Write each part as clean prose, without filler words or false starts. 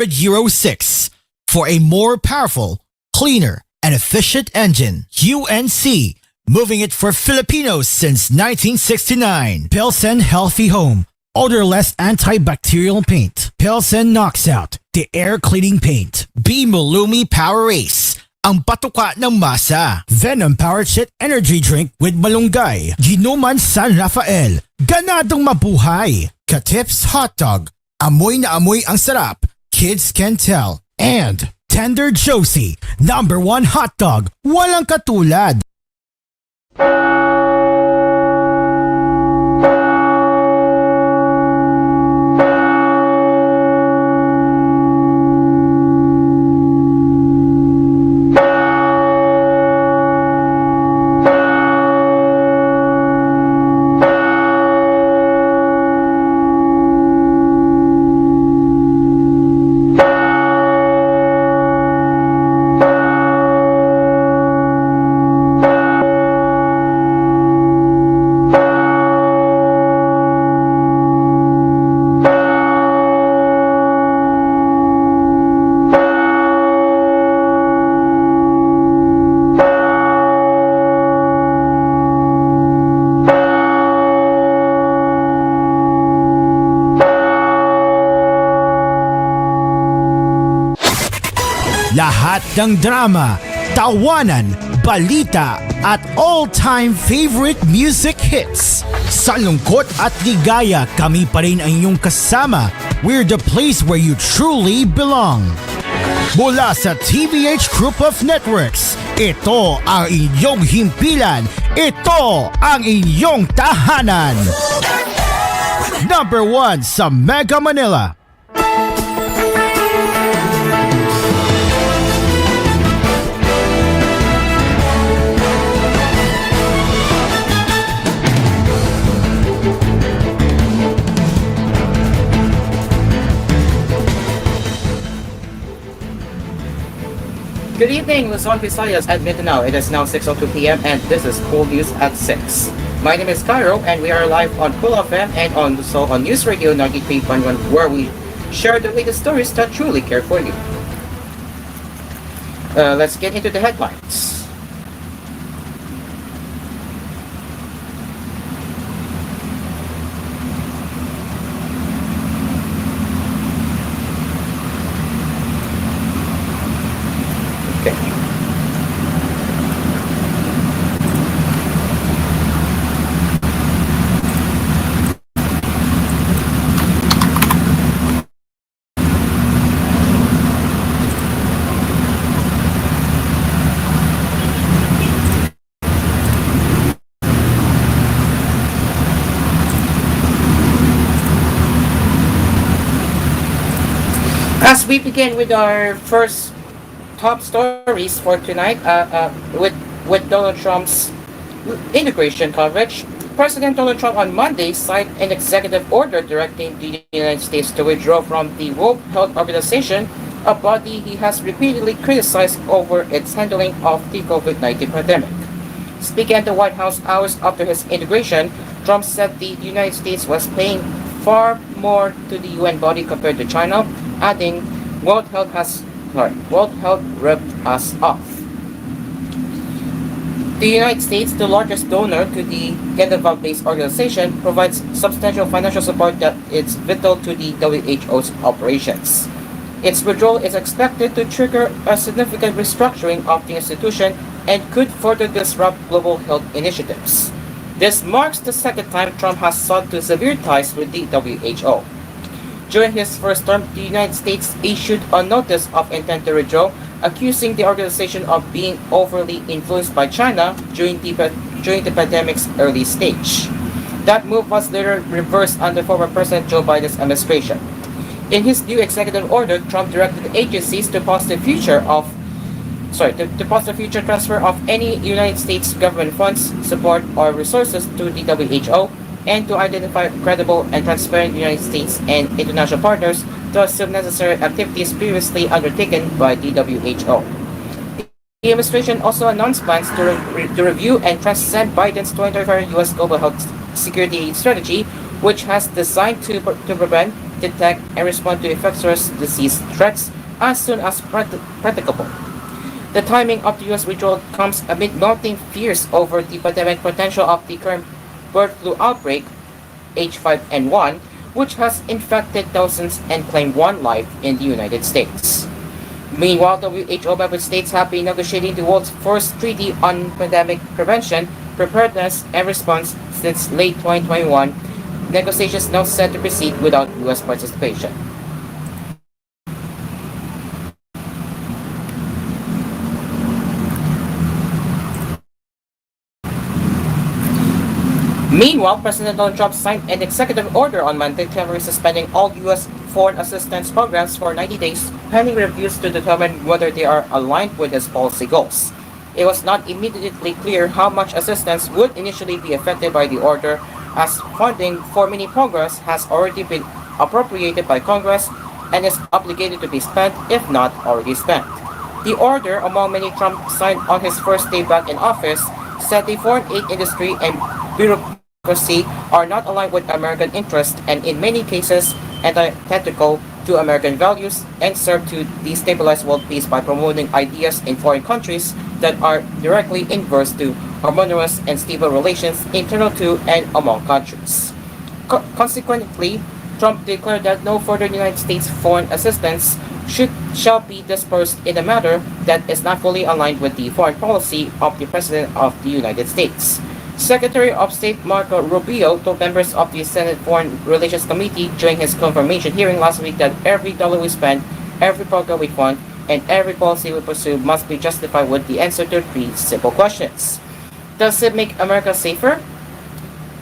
Euro 6 for a more powerful, cleaner, and efficient engine. UNC, moving it for Filipinos since 1969. Pilsen Healthy Home, odorless antibacterial paint. Pilsen knocks out the air cleaning paint. B Mulumi Power Race, ang patuka ng masa. Venom Power Chit Energy Drink with malunggay. Ginuman San Rafael, ganadong mabuhay. Katips Hot Dog, amoy na amoy ang sarap. Kids can tell. And Tender Josie, #1 hot dog, walang katulad. Lahat ng drama, tawanan, balita at all-time favorite music hits. Sa lungkot at ligaya, kami pa rin ang inyong kasama. We're the place where you truly belong. Mula sa TVH Group of Networks, ito ang inyong himpilan. Ito ang inyong tahanan. #1 sa Mega Manila. Good evening, Luzon, Visayas at Mindanao. It is now 6:02 p.m. and this is koolNews at 6. My name is Cairo and we are live on Kool FM and also on News Radio 93.1 where we share the latest stories that truly care for you. Let's get into the headlines. Okay. As we begin with our first top stories for tonight, with Donald Trump's integration coverage, President Donald Trump on Monday signed an executive order directing the United States to withdraw from the World Health Organization, a body he has repeatedly criticized over its handling of the COVID-19 pandemic. Speaking at the White House hours after his integration, Trump said the United States was paying far more to the UN body compared to China, adding, World Health ripped us off. The United States, the largest donor to the Geneva-based organization, provides substantial financial support that is vital to the WHO's operations. Its withdrawal is expected to trigger a significant restructuring of the institution and could further disrupt global health initiatives. This marks the second time Trump has sought to sever ties with the WHO. During his first term, the United States issued a notice of intent to withdraw, accusing the organization of being overly influenced by China during the pandemic's early stage. That move was later reversed under former President Joe Biden's administration. In his new executive order, Trump directed agencies to pause the future transfer of any United States government funds, support, or resources to the WHO, and to identify credible and transparent United States and international partners to assume necessary activities previously undertaken by the WHO. The administration also announced plans to review and transcend Biden's 2025 U.S. global health security strategy, which has designed to prevent detect, and respond to infectious disease threats as soon as practicable. The timing of the U.S. withdrawal comes amid mounting fears over the pandemic potential of the current bird flu outbreak, H5N1, which has infected thousands and claimed one life in the United States. Meanwhile, WHO member states have been negotiating the world's first treaty on pandemic prevention, preparedness, and response since late 2021. Negotiations now set to proceed without U.S. participation. Meanwhile, President Donald Trump signed an executive order on Monday temporarily suspending all U.S. foreign assistance programs for 90 days, pending reviews to determine whether they are aligned with his policy goals. It was not immediately clear how much assistance would initially be affected by the order, as funding for many programs has already been appropriated by Congress and is obligated to be spent if not already spent. The order, among many Trump signed on his first day back in office, said the foreign aid industry and bureaucracy are not aligned with American interests and in many cases antithetical to American values and serve to destabilize world peace by promoting ideas in foreign countries that are directly inverse to harmonious and stable relations internal to and among countries. Consequently, Trump declared that no further United States foreign assistance shall be dispersed in a matter that is not fully aligned with the foreign policy of the President of the United States. Secretary of State Marco Rubio told members of the Senate Foreign Relations Committee during his confirmation hearing last week that every dollar we spend, every program we fund, and every policy we pursue must be justified with the answer to three simple questions. Does it make America safer?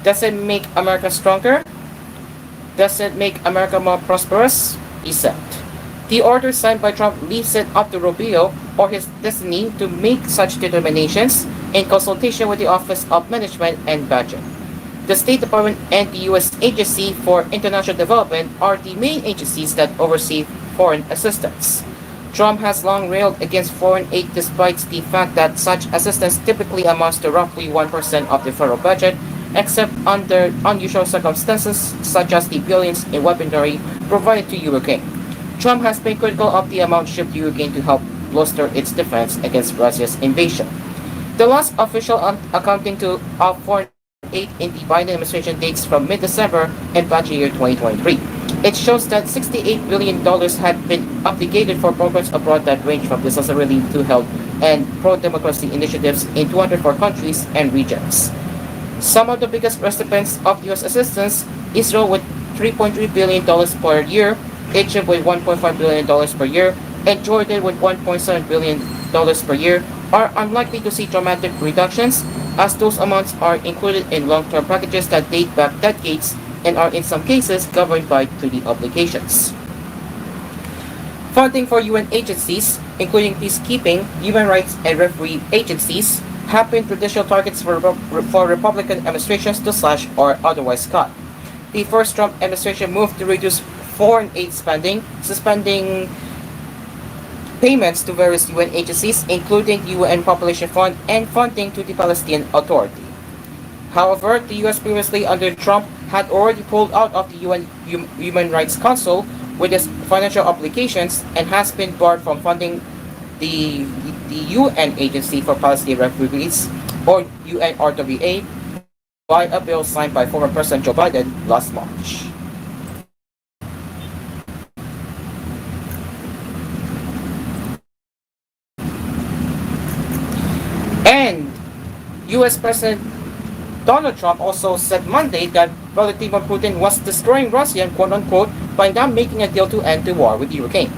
Does it make America stronger? Does it make America more prosperous? He said. The order signed by Trump leaves it up to Rubio or his destiny to make such determinations in consultation with the Office of Management and Budget. The State Department and the U.S. Agency for International Development are the main agencies that oversee foreign assistance. Trump has long railed against foreign aid despite the fact that such assistance typically amounts to roughly 1% of the federal budget, except under unusual circumstances such as the billions in weaponry provided to Ukraine. Trump has been critical of the amount shipped to Ukraine to help bolster its defense against Russia's invasion. The last official accounting of foreign aid in the Biden administration dates from mid-December and budget year 2023. It shows that $68 billion had been obligated for programs abroad that range from disaster relief to health and pro-democracy initiatives in 204 countries and regions. Some of the biggest recipients of U.S. assistance, Israel with $3.3 billion per year, Egypt with $1.5 billion per year, and Jordan with $1.7 billion per year, are unlikely to see dramatic reductions, as those amounts are included in long-term packages that date back decades and are in some cases governed by treaty obligations. Funding for UN agencies, including peacekeeping, human rights, and refugee agencies, have been traditional targets for Republican administrations to slash or otherwise cut. The first Trump administration moved to reduce foreign aid spending, suspending payments to various UN agencies, including the UN Population Fund and funding to the Palestinian Authority. However, the U.S. previously under Trump had already pulled out of the UN Human Rights Council with its financial obligations and has been barred from funding the UN Agency for Palestinian Refugees, or UNRWA, by a bill signed by former President Joe Biden last March. And U.S. President Donald Trump also said Monday that Vladimir Putin was destroying Russia, quote-unquote, by not making a deal to end the war with Ukraine.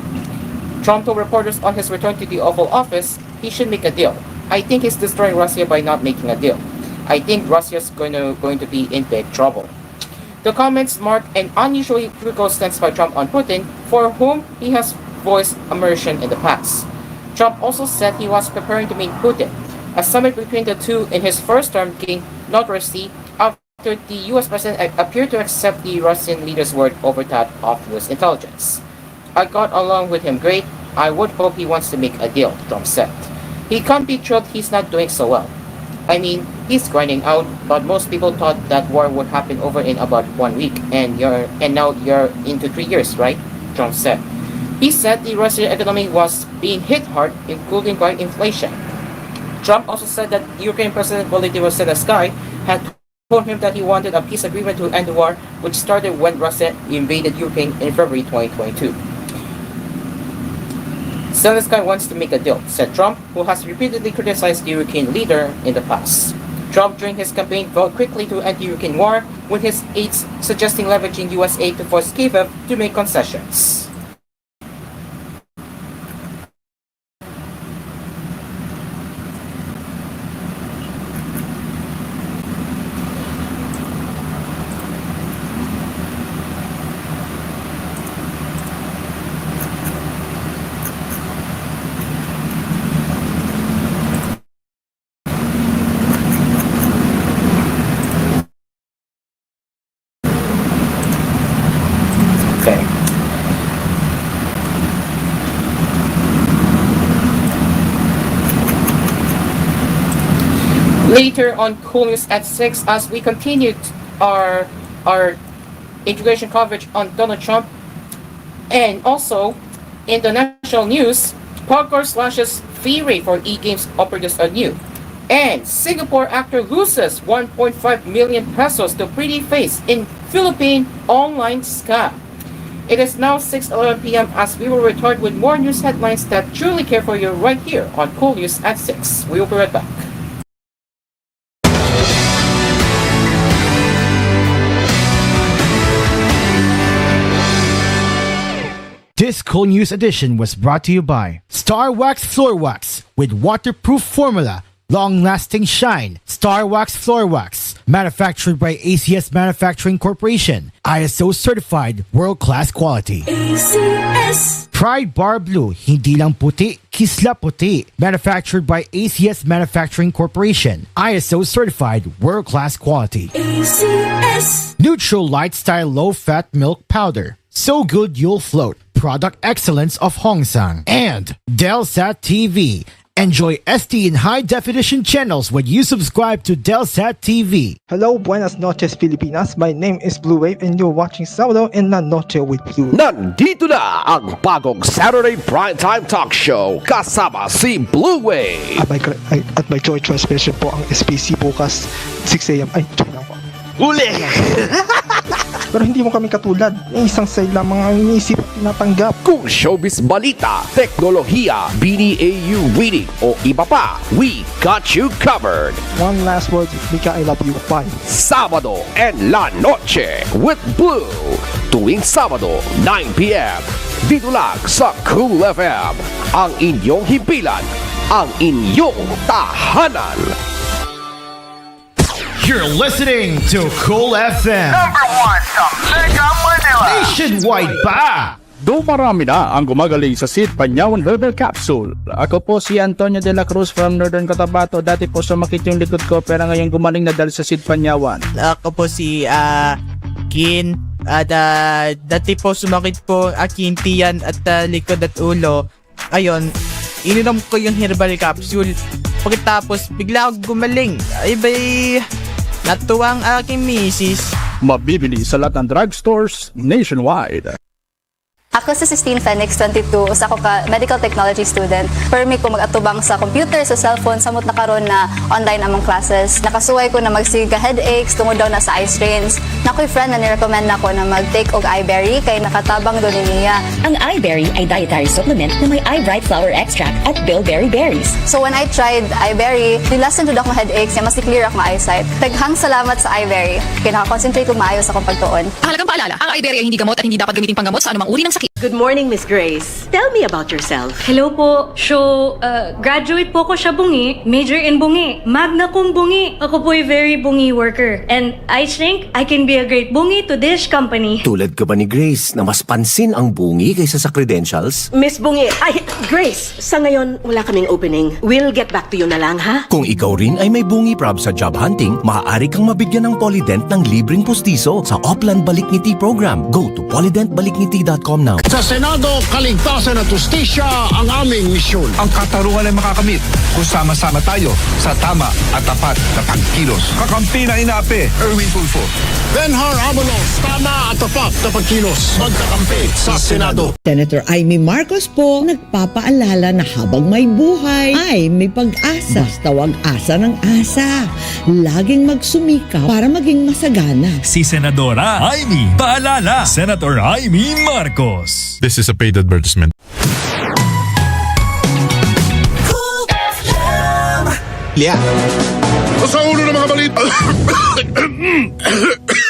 Trump told reporters on his return to the Oval Office he should make a deal. I think he's destroying Russia by not making a deal. I think Russia's going to be in big trouble. The comments mark an unusually critical stance by Trump on Putin, for whom he has voiced aversion in the past. Trump also said he was preparing to meet Putin. A summit between the two in his first term gained notoriety after the U.S. president appeared to accept the Russian leader's word over that of U.S. intelligence. I got along with him great. I would hope he wants to make a deal, Trump said. He can't be thrilled he's not doing so well. I mean, he's grinding out, but most people thought that war would happen over in about 1 week, and now you're into 3 years, right? Trump said. He said the Russian economy was being hit hard, including by inflation. Trump also said that Ukraine President Volodymyr Zelensky had told him that he wanted a peace agreement to end the war, which started when Russia invaded Ukraine in February 2022. Zelensky wants to make a deal, said Trump, who has repeatedly criticized the Ukraine leader in the past. Trump, during his campaign, vowed quickly to end the Ukraine war, with his aides suggesting leveraging US aid to force Kyiv to make concessions. Okay. Later on koolNews at 6, as we continued our integration coverage on Donald Trump, and also in the national news, Pogcor slashes fee rate for e-games operators anew. And Singapore actor loses 1.5 million pesos to pretty face in Philippine online scam. It is now 6:11 p.m. as we will return with more news headlines that truly care for you right here on koolNews at 6. We will be right back. This koolNews edition was brought to you by Star Wax Floor Wax with waterproof formula, long-lasting shine. Star Wax Floor Wax, manufactured by ACS Manufacturing Corporation, ISO certified, world-class quality. ACS. Pride Bar Blue, hindi lang puti, kisla puti, manufactured by ACS Manufacturing Corporation, ISO certified, world-class quality. ACS. Neutral Light Style Low-Fat Milk Powder, so good you'll float. Product excellence of Hongsang. And Delsat TV. Enjoy SD and high-definition channels when you subscribe to Delsat TV. Hello, buenas noches, Pilipinas. My name is Blue Wave and you're watching Sábado en la Noche with Blue. Nandito na ang bagong Saturday Primetime Talk Show kasama si Blue Wave. At may joy transmission po ang SPC bukas 6 a.m. Ay, joy lang po. Uli! Pero hindi mo kami katulad. Isang say lamang ang iniisip at tinatanggap. Kung showbiz balita, teknolohiya, BDAU reading o iba pa, we got you covered. One last word, Mika, I love you. Bye. Sábado en la Noche with Blue. Tuwing Sábado, 9 p.m. Dito lang sa Cool FM. Ang inyong himpilan, ang inyong tahanan. You're listening to Cool FM. Number 1 sa Mega Manila. Nationwide pa! Dumarami na ang gumagaling sa Sid Panyawan Herbal Capsule. Ako po si Antonio de la Cruz from Northern Cotabato. Dati po sumakit yung likod ko pero ngayon gumaling na dahil sa Sid Panyawan. Ako po si Kin. Dati po sumakit po aking tiyan at likod at ulo. Ayun, ininom ko yung herbal capsule. Pagkatapos bigla ako gumaling. Ay bay, natuwang aking misis. Mabibili sa lahat ng drugstores nationwide. Ako si Sistine Phoenix, 22, usa ko ka medical technology student. Permi ko mag-atubang sa computer, sa cellphone, samot na karon na online among classes. Nakasuway ko na magsiga headaches, tungod daw na sa eye strains. Nakoy friend na nirecommend na ko na mag-take og eyeberry kay nakatabang doon niya. Ang eyeberry ay dietary supplement na may eye bright flower extract at bilberry berries. So when I tried eyeberry, nilasan jud akong headaches, mas clear akong eyesight. Daghang salamat sa eyeberry. Kaya nakakonsentrate ko maayo sa akong pagtuon. Halagang paalala, ang eyeberry ay hindi gamot at hindi dapat gamitin panggamot sa anumang uri ng sakit. Good morning, Miss Grace. Tell me about yourself. Hello po. Graduate po ko sa bungi. Major in bungi. Magna cum bungi. Ako po ay very bungi worker. And I think I can be a great bungi to this company. Tulad ka ba ni Grace na mas pansin ang bungi kaysa sa credentials? Miss Bungi, Grace, sa ngayon wala kaming opening. We'll get back to you na lang, ha? Kung ikaw rin ay may bungi prob sa job hunting, maaari kang mabigyan ng Polydent ng libreng pustiso sa Oplan Balikngiti program. Go to polydentbalikngiti.com now. Sa Senado, kaligtasan at justisya ang aming misyon. Ang katarungan ay makakamit kung sama-sama tayo sa tama at tapat na pagkilos. Kakampi na inapi, Erwin Tulfo. Benhar Abalos, tama at tapat na pagkilos. Magkakampi sa Senado. Senator Amy Marcos po nagpapaalala na habang may buhay ay may pag-asa. Basta wag asa ng asa. Laging magsumika para maging masagana. Si Senadora Amy. Paalala, Senator Amy Marcos. This is a paid advertisement. Yeah. Sa ulo ng mga balita.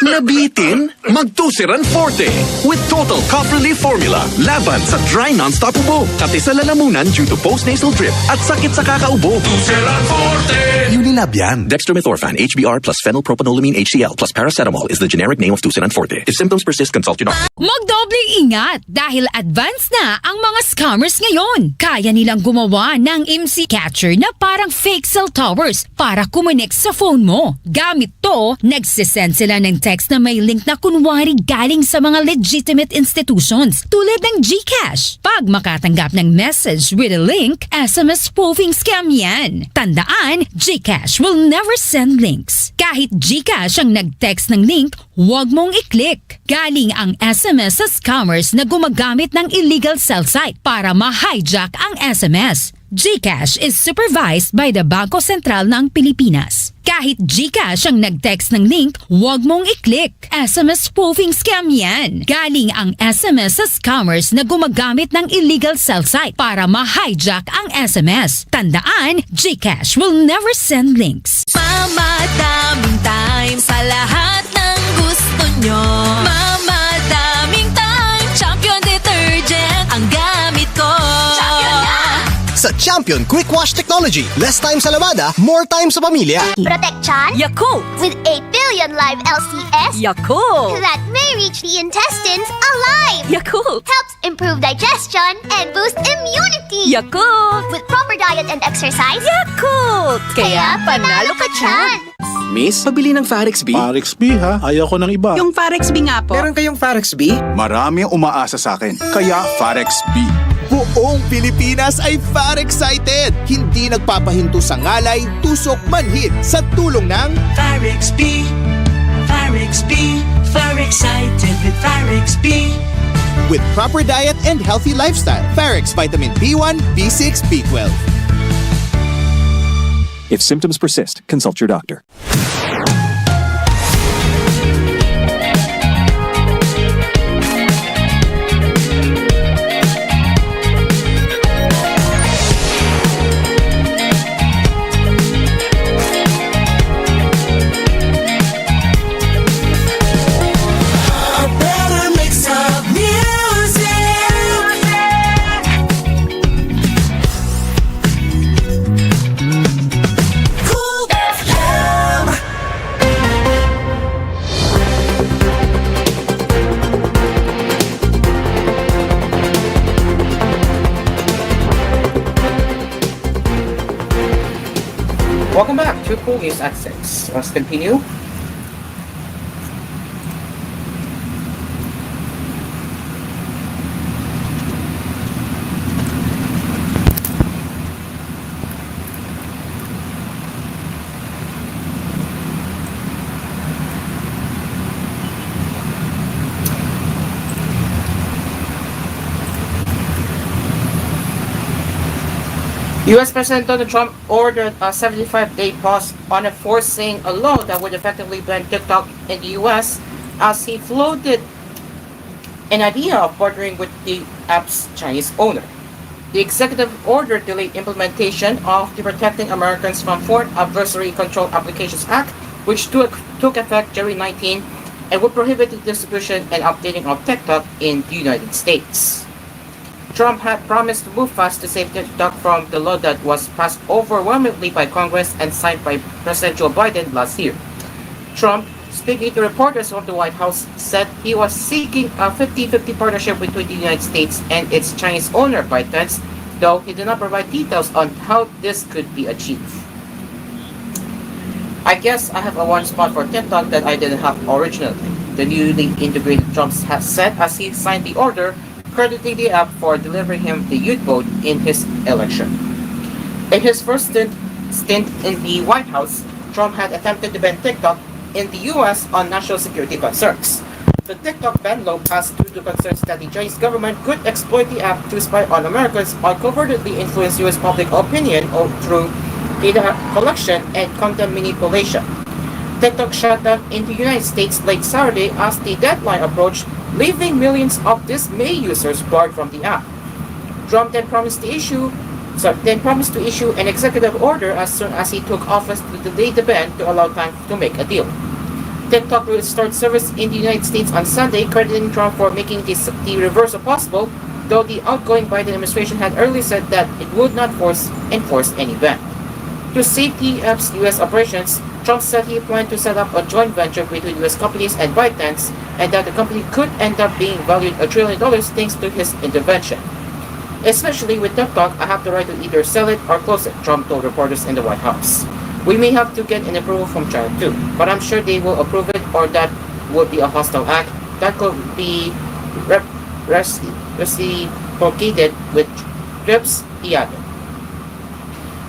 Nabitin? Magtusiran Forte with Total Cough Relief Formula. Laban sa dry non-stop ubo, pati sa lalamunan due to post-nasal drip at sakit sa kakaubo. Tusiran Forte! Unilab yan. Dextromethorphan, HBr plus phenylpropanolamine HCl plus paracetamol is the generic name of Tusiran Forte. If symptoms persist, consult your doctor. Magdobling ingat dahil advanced na ang mga scammers ngayon. Kaya nilang gumawa ng IMSI catcher na parang fake cell towers para kumonek sa phone mo. Gamit to, nagsisend sila ng text na may link na kunwari galing sa mga legitimate institutions tulad ng GCash. Pag makatanggap ng message with a link, SMS spoofing scam yan. Tandaan, GCash will never send links. Kahit GCash ang nag-text ng link, huwag mong i-click. Galing ang SMS sa scammers na gumagamit ng illegal cell site para ma-hijack ang SMS. GCash is supervised by the Bangko Sentral ng Pilipinas. Kahit GCash ang nag-text ng link, huwag mong i-click. SMS spoofing scam yan. Galing ang SMS sa scammers na gumagamit ng illegal cell site para ma-hijack ang SMS. Tandaan, GCash will never send links. Mamadaming time sa lahat ng gusto nyo. Mamadaming time, Champion Detergent ang gamit ko. Champion na! Sa Champion Quick Wash Technology, less time sa lamada, more time sa pamilya. Protection Yakult! with 8 billion live LCS Yakult! that may reach the intestines alive. Yakult! Helps improve digestion and boost immunity. Yakult! With proper diet and exercise. Yakult! Kaya panalo ka dyan! Miss, pabili ng Farex B. Farex B ha? Ayaw ko ng iba. Yung Farex B nga po. Meron kayong Farex B? Marami ang umaasa sa akin. Kaya Farex B. Buong Pilipinas ay far excited! Hindi nagpapahinto sa ngalay, tusok, manhid sa tulong ng Farex B, Farex B, far excited with Farex B. With proper diet and healthy lifestyle, Farex Vitamin B1, B6, B12. If symptoms persist, consult your doctor. Welcome back to koolNews at 6. Let's continue. U.S. President Donald Trump ordered a 75-day pause on enforcing a law that would effectively ban TikTok in the U.S. as he floated an idea of partnering with the app's Chinese owner. The executive order delayed implementation of the Protecting Americans from Foreign Adversary Control Applications Act, which took effect January 19 and would prohibit the distribution and updating of TikTok in the United States. Trump had promised to move fast to save TikTok from the law that was passed overwhelmingly by Congress and signed by President Joe Biden last year. Trump, speaking to reporters from the White House, said he was seeking a 50-50 partnership between the United States and its Chinese owner, ByteDance, though he did not provide details on how this could be achieved. I guess I have a one spot for TikTok that I didn't have originally, the newly integrated Trump has said as he signed the order crediting the app for delivering him the youth vote in his election. In his first stint in the White House, Trump had attempted to ban TikTok in the U.S. on national security concerns. The TikTok ban law passed due to concerns that the Chinese government could exploit the app to spy on Americans or covertly influence U.S. public opinion through data collection and content manipulation. TikTok shut down in the United States late Saturday as the deadline approached, leaving millions of dismayed users barred from the app. Trump then promised to issue an executive order as soon as he took office to delay the ban to allow time to make a deal. TikTok will start service in the United States on Sunday, crediting Trump for making the reversal possible, though the outgoing Biden administration had earlier said that it would not enforce any ban. To save the app's U.S. operations, Trump said he planned to set up a joint venture between U.S. companies and ByteDance, and that the company could end up being valued $1 trillion thanks to his intervention. Especially with TikTok, I have the right to either sell it or close it, Trump told reporters in the White House. We may have to get an approval from China too, but I'm sure they will approve it, or that would be a hostile act that could be reciprocated with trips, he added.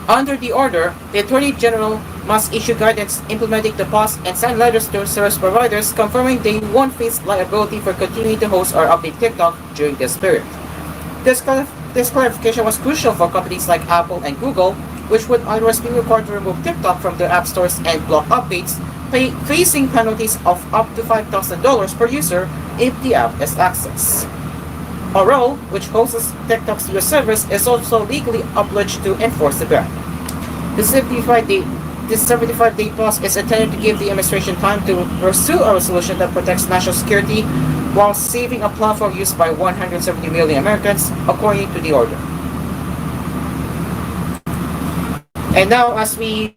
Under the order, the Attorney General must issue guidance implementing the pause and send letters to service providers confirming they won't face liability for continuing to host or update TikTok during this period. This clarification was crucial for companies like Apple and Google, which would otherwise be required to remove TikTok from their app stores and block updates, facing penalties of up to $5,000 per user if the app is accessed. Orel, which hosts TikTok's US service, is also legally obliged to enforce the ban. This 75-day pause is intended to give the administration time to pursue a resolution that protects national security while saving a platform used by 170 million Americans, according to the order. And now, as we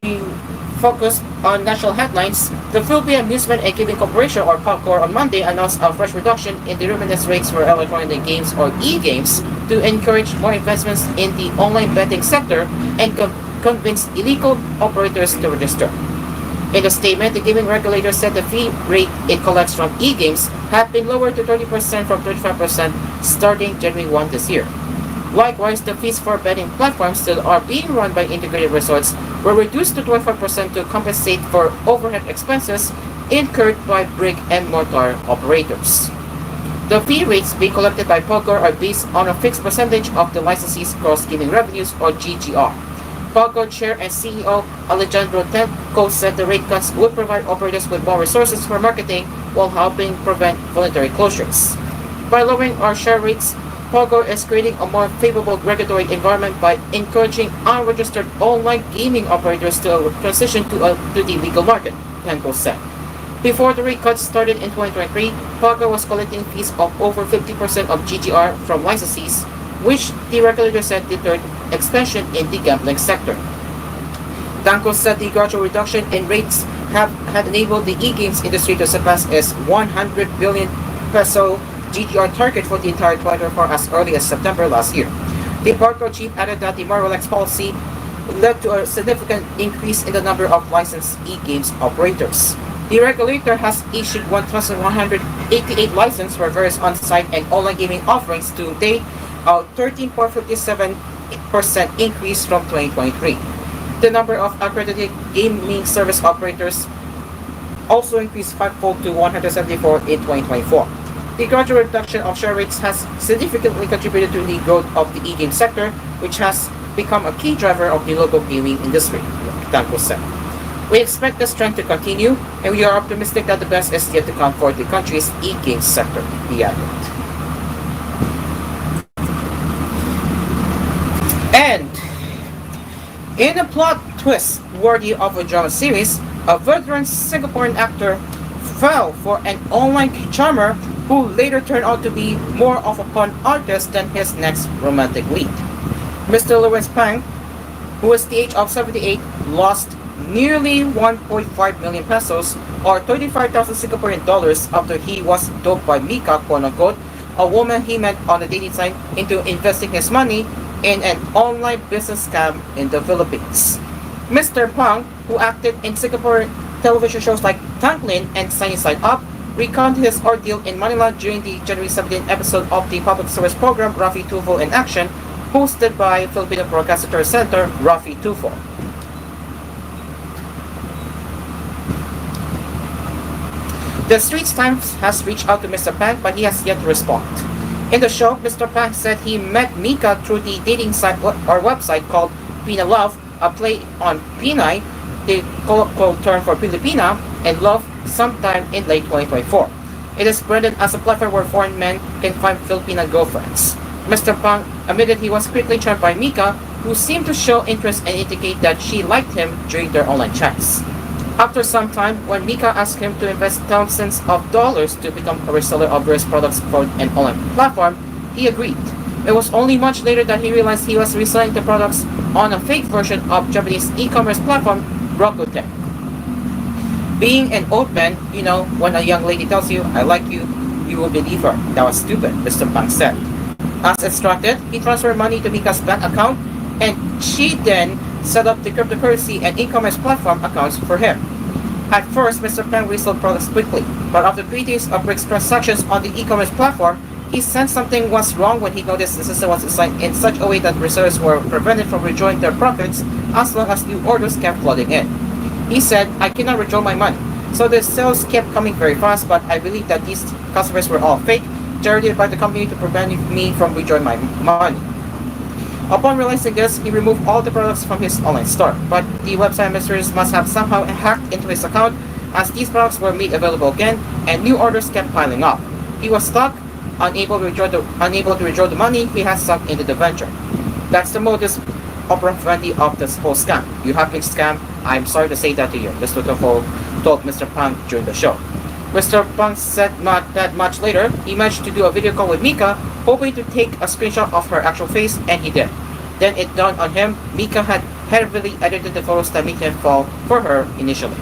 focus on national headlines, the Philippine Amusement and Gaming Corporation, or PAGCOR, on Monday announced a fresh reduction in the remittance rates for electronic games, or e-games, to encourage more investments in the online betting sector and convince illegal operators to register. In a statement, the gaming regulator said the fee rate it collects from e-games had been lowered to 30% from 35% starting January 1 this year. Likewise, the fees for betting platforms still are being run by integrated resorts were reduced to 25% to compensate for overhead expenses incurred by brick-and-mortar operators. The fee rates being collected by PAGCOR are based on a fixed percentage of the licensee's gross gaming revenues, or GGR. PAGCOR Chair and CEO Alejandro Tenco said the rate cuts would provide operators with more resources for marketing while helping prevent voluntary closures. By lowering our share rates, PAGCOR is creating a more favorable regulatory environment by encouraging unregistered online gaming operators to transition to the legal market, Tenco said. Before the rate cuts started in 2023, PAGCOR was collecting fees of over 50% of GGR from licensees, which the regulator said deterred expansion in the gambling sector. Tenco said the gradual reduction in rates had enabled the e-games industry to surpass its 100 billion peso GDR target for the entire quarter for as early as September last year. The PAGCOR chief added that the more relaxed policy led to a significant increase in the number of licensed e-games operators. The regulator has issued 1,188 licenses for various on-site and online gaming offerings to date, a 13.57% increase from 2023. The number of accredited gaming service operators also increased fivefold to 174 in 2024. The gradual reduction of share rates has significantly contributed to the growth of the e-game sector, which has become a key driver of the local gaming industry, Tenco said. We expect this trend to continue, and we are optimistic that the best is yet to come for the country's e-game sector, he added. And in a plot twist worthy of a drama series, a veteran Singaporean actor fell for an online charmer who later turned out to be more of a con artist than his next romantic lead. Mr. Lawrence Pang, who was the age of 78, lost nearly 1.5 million pesos, or 35,000 Singaporean dollars, after he was duped by Mika, quote-unquote, a woman he met on a dating site, into investing his money in an online business scam in the Philippines. Mr. Pang, who acted in Singapore television shows like Tanglin and Sunny Side Up, recounted his ordeal in Manila during the January 17 episode of the public service program Rafi Tulfo in Action, hosted by Filipino broadcaster center Rafi Tulfo. The Straits Times has reached out to Mr. Pang, but he has yet to respond. In the show, Mr. Pang said he met Mika through the dating site or website called Pina Love, a play on Pinay, the colloquial term for Filipina, and love sometime in late 2024. It is branded as a platform where foreign men can find Filipina girlfriends. Mr. Pang admitted he was quickly charmed by Mika, who seemed to show interest and indicate that she liked him during their online chats. After some time, when Mika asked him to invest thousands of dollars to become a reseller of various products for an online platform, he agreed. It was only much later that he realized he was reselling the products on a fake version of Japanese e-commerce platform Rakuten. Being an old man, when a young lady tells you, "I like you," you will believe her. That was stupid, Mr. Pang said. As instructed, he transferred money to Mika's bank account, and she then set up the cryptocurrency and e-commerce platform accounts for him. At first, Mr. Pang resold products quickly, but after 3 days of brisk transactions on the e-commerce platform, he sensed something was wrong when he noticed the system was designed in such a way that resellers were prevented from withdrawing their profits as long as new orders kept flooding in. He said, "I cannot withdraw my money." So the sales kept coming very fast, but I believe that these customers were all fake, generated by the company to prevent me from withdrawing my money. Upon realizing this, he removed all the products from his online store, but the website administrators must have somehow hacked into his account as these products were made available again and new orders kept piling up. He was stuck, unable to withdraw the money he had sunk into the venture. That's the modus operandi of this whole scam. You have been scammed. I'm sorry to say that to you, Mr. Tofo told Mr. Pang during the show. Mr. Pang said not that much later, he managed to do a video call with Mika, hoping to take a screenshot of her actual face, and he did. Then it dawned on him, Mika had heavily edited the photos that made him fall for her initially.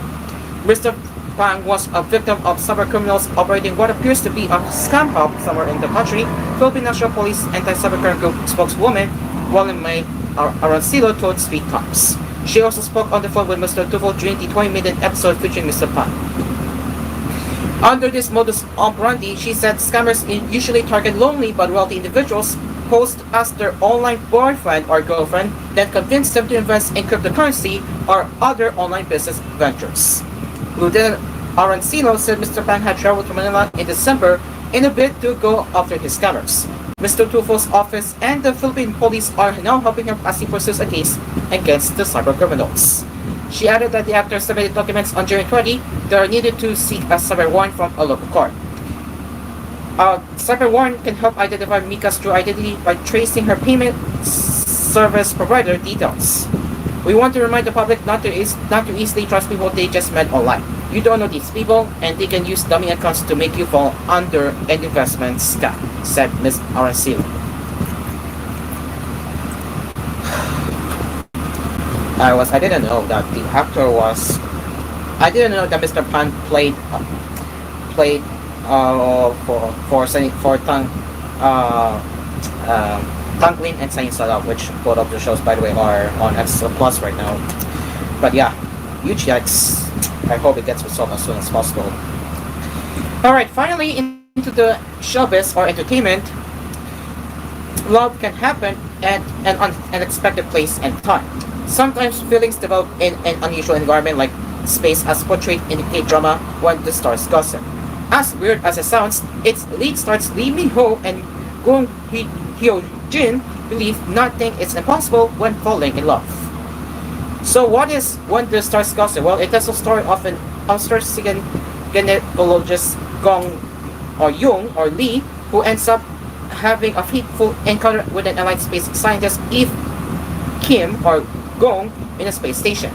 Mr. Pang was a victim of cyber criminals operating what appears to be a scam hub somewhere in the country, Philippine National Police Anti-Cybercrime Group spokeswoman May Arancillo told Speed Times. She also spoke on the phone with Mr. Tufo during the 20-minute episode featuring Mr. Pang. Under this modus operandi, she said scammers usually target lonely but wealthy individuals, posed as their online boyfriend or girlfriend, then convince them to invest in cryptocurrency or other online business ventures. Lieutenant Arancillo said Mr. Pang had traveled to Manila in December in a bid to go after his scammers. Mr. Tufo's office and the Philippine police are now helping him as he pursues a case against the cyber criminals. She added that the actor submitted documents on January 20 that are needed to seek a cyber warrant from a local court. A cyber warrant can help identify Mika's true identity by tracing her payment service provider details. We want to remind the public not to easily trust people they just met online. You don't know these people, and they can use dummy accounts to make you fall under an investment scam, said Ms. Arancillo. I didn't know that the actor was. I didn't know that Mr. Pan played for Tangwin and Sain Salah, which both of the shows, by the way, are on X Plus right now. But yeah, huge yikes. I hope it gets resolved as soon as possible. Alright, finally into the showbiz or entertainment. Love can happen at an unexpected place and time. Sometimes feelings develop in an unusual environment like space as portrayed in the K-drama When the Stars Gossip. As weird as it sounds, its lead stars Lee Min-ho and Gong Hyo-jin believe nothing is impossible when falling in love. So what is When the Stars Gossip? Well, it tells the story of an Australian gynecologist Gong or Jung or Lee who ends up having a fateful encounter with an allied space scientist Eve Kim or Gong in a space station.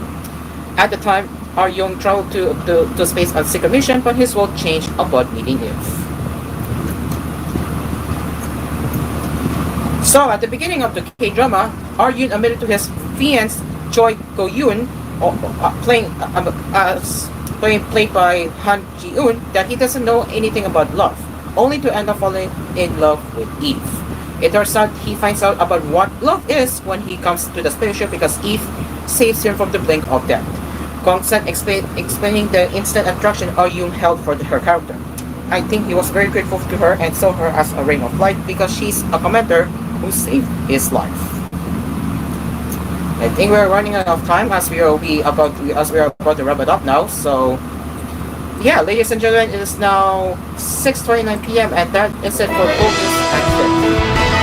At the time, Ar Young traveled to space on secret mission, but his world changed upon meeting Eve. So at the beginning of the K-drama, Ar Yoon admitted to his fiancé Choi Go-yoon, played by Han Ji-eun, that he doesn't know anything about love, only to end up falling in love with Eve. It turns out he finds out about what love is when he comes to the spaceship because Eve saves him from the blink of death. Gong San explaining the instant attraction Ar Yoon held for her character. I think he was very grateful to her and saw her as a ray of light because she's a commenter who saved his life. I think we're running out of time as we are about to wrap it up now. So yeah, ladies and gentlemen, it is now 6:29 p.m. and that is it for koolNews Exit.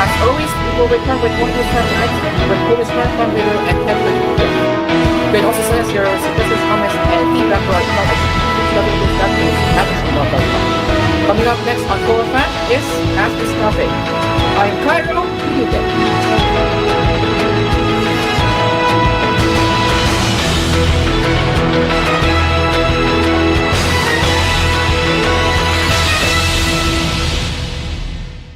As always, we will return with more news from the Exit with koolNews Marathon Leader and Kevin. You can also send us your suggestions, comments, and feedback to our email at Coming up next on KoolFM is Ask This Topic. I'm Kyle